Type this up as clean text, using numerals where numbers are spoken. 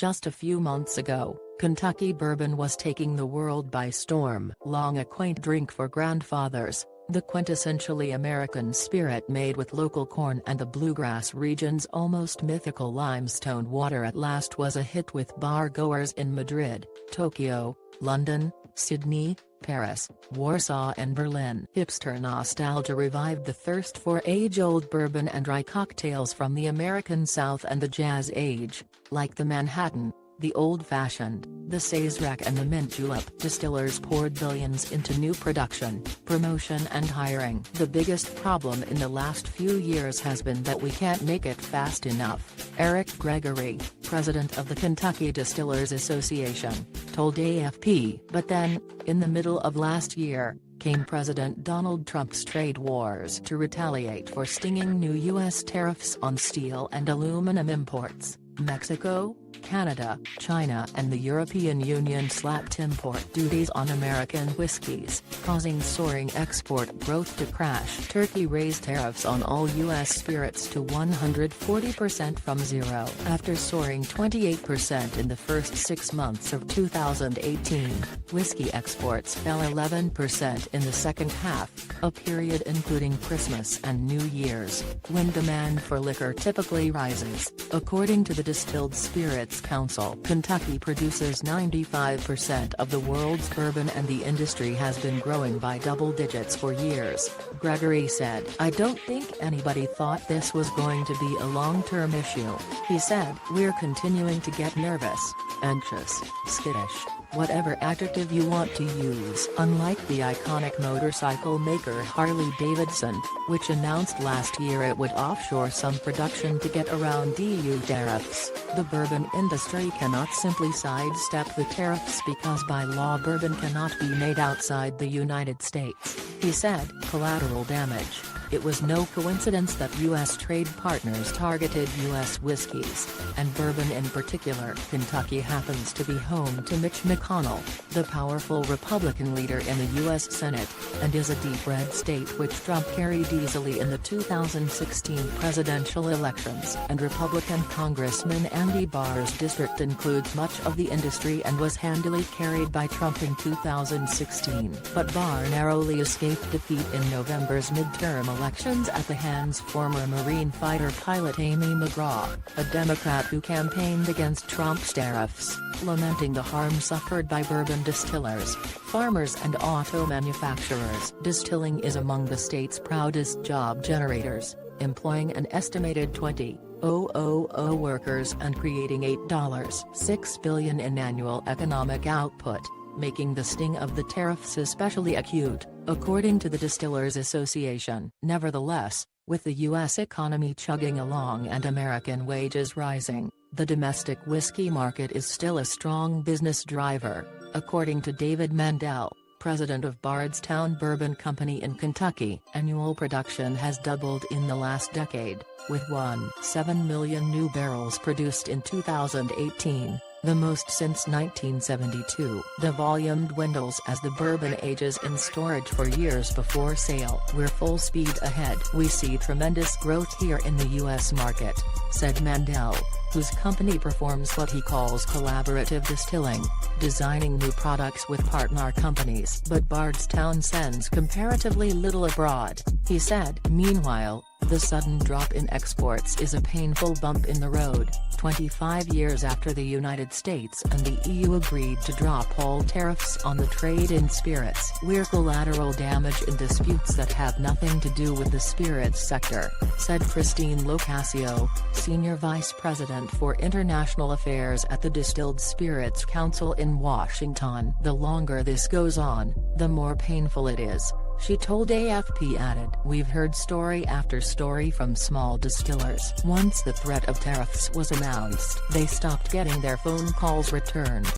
Just a few months ago, Kentucky bourbon was taking the world by storm. Long a quaint drink for grandfathers, the quintessentially American spirit made with local corn and the bluegrass region's almost mythical limestone water at last was a hit with bar-goers in Madrid, Tokyo, London, Sydney, Paris, Warsaw and Berlin. Hipster nostalgia revived the thirst for age-old bourbon and rye cocktails from the American South and the Jazz Age, like the Manhattan, the Old-Fashioned, the Sazerac and the Mint Julep. Distillers poured billions into new production, promotion and hiring. The biggest problem in the last few years has been that we can't make it fast enough, Eric Gregory, president of the Kentucky Distillers Association, told AFP. But then, in the middle of last year, came President Donald Trump's trade wars to retaliate for stinging new U.S. tariffs on steel and aluminum imports. Mexico, Canada, China and the European Union slapped import duties on American whiskeys, causing soaring export growth to crash. Turkey raised tariffs on all U.S. spirits to 140% from zero. After soaring 28% in the first 6 months of 2018, whiskey exports fell 11% in the second half, a period including Christmas and New Year's, when demand for liquor typically rises. According to the Distilled Spirits Council, Kentucky produces 95% of the world's bourbon and the industry has been growing by double digits for years, Gregory said. I don't think anybody thought this was going to be a long-term issue, he said. We're continuing to get nervous, anxious, skittish, whatever adjective you want to use. Unlike the iconic motorcycle maker Harley-Davidson, which announced last year it would offshore some production to get around EU tariffs, the bourbon industry cannot simply sidestep the tariffs because by law bourbon cannot be made outside the United States, he said. Collateral damage. It was no coincidence that U.S. trade partners targeted U.S. whiskeys, and bourbon in particular. Kentucky happens to be home to Mitch McConnell, the powerful Republican leader in the U.S. Senate, and is a deep red state which Trump carried easily in the 2016 presidential elections. And Republican Congressman Andy Barr's district includes much of the industry and was handily carried by Trump in 2016. But Barr narrowly escaped defeat in November's midterm elections at the hands of former Marine fighter pilot Amy McGraw, a Democrat who campaigned against Trump's tariffs, lamenting the harm suffered by bourbon distillers, farmers and auto manufacturers. Distilling is among the state's proudest job generators, employing an estimated 20,000 workers and creating $8.6 billion in annual economic output, making the sting of the tariffs especially acute, according to the Distillers Association. Nevertheless, with the U.S. economy chugging along and American wages rising, the domestic whiskey market is still a strong business driver, according to David Mandel, president of Bardstown Bourbon Company in Kentucky. Annual production has doubled in the last decade, with 1.7 million new barrels produced in 2018. The most since 1972. The volume dwindles as the bourbon ages in storage for years before sale. We're full speed ahead. We see tremendous growth here in the U.S. market, said Mandel, whose company performs what he calls collaborative distilling, designing new products with partner companies. But Bardstown sends comparatively little abroad, he said. Meanwhile, the sudden drop in exports is a painful bump in the road. 25 years after the United States and the EU agreed to drop all tariffs on the trade in spirits. We're collateral damage in disputes that have nothing to do with the spirits sector, said Christine Locascio, Senior Vice President for International Affairs at the Distilled Spirits Council in Washington. The longer this goes on, the more painful it is, she told AFP. Added, we've heard story after story from small distillers. Once the threat of tariffs was announced, they stopped getting their phone calls returned.